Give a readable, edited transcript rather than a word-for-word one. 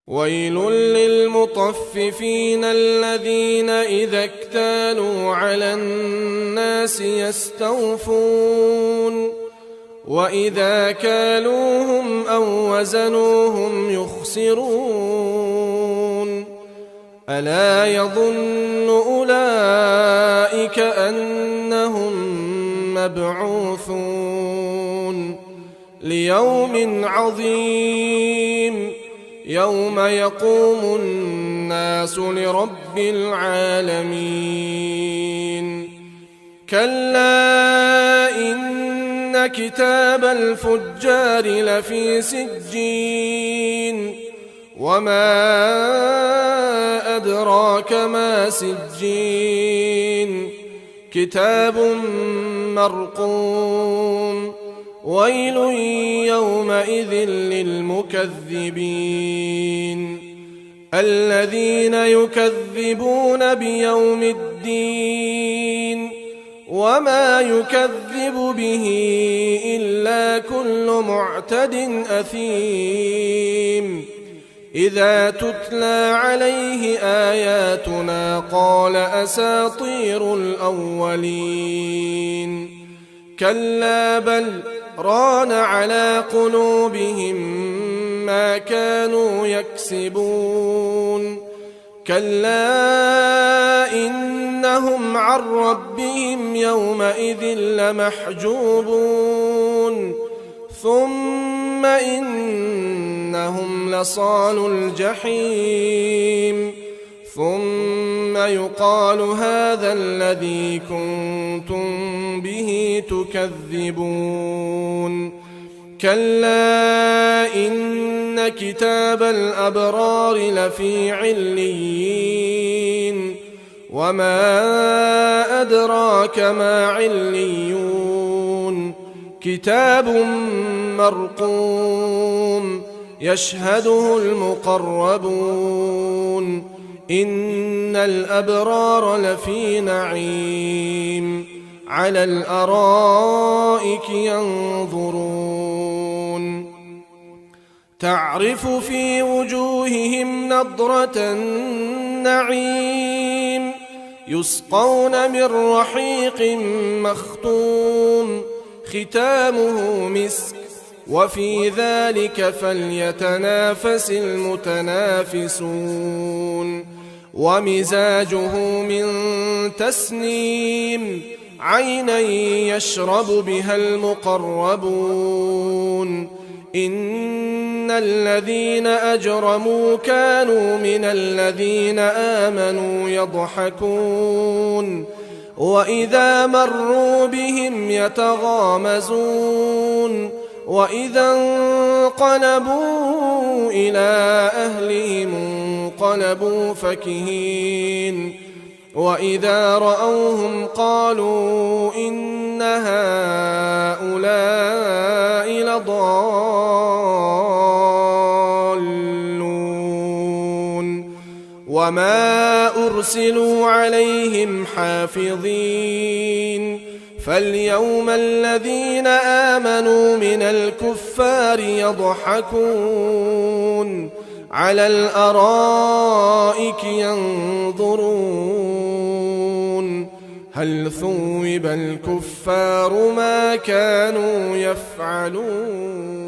ويل للمطففين الذين إذا اكتالوا على الناس يستوفون وإذا كالوهم أو وزنوهم يخسرون ألا يظن أولئك أنهم مبعوثون ليوم عظيم يوم يقوم الناس لرب العالمين كلا إن كتاب الفجار لفي سجين وما أدراك ما سجين كتاب مرقوم ويل يومئذ للمكذبين الذين يكذبون بيوم الدين وما يكذب به إلا كل معتد أثيم إذا تتلى عليه آياتنا قال أساطير الأولين كلا بل ران على قلوبهم ما كانوا يكسبون كلا إنهم عن ربهم يومئذ لمحجوبون ثم إنهم لصالو الجحيم ثم يقال هذا الذي كنتم به تكذبون كلا إن كتاب الأبرار لفي عليين وما أدراك ما عليون كتاب مرقوم يشهده المقربون إن الأبرار لفي نعيم على الأرائك ينظرون تعرف في وجوههم نضرة النعيم يسقون من رحيق مختوم ختامه مسك وفي ذلك فليتنافس المتنافسون ومزاجه من تسنيم عينا يشرب بها المقربون إن الذين أجرموا كانوا من الذين آمنوا يضحكون وإذا مروا بهم يتغامزون وإذا انقلبوا إلى أهلهم انقلبوا فكهين وإذا رأوهم قالوا إن هؤلاء لضالون وما أرسلوا عليهم حافظين فاليوم الذين آمنوا من الكفار يضحكون على الأرائك ينظرون هل ثوب الكفار ما كانوا يفعلون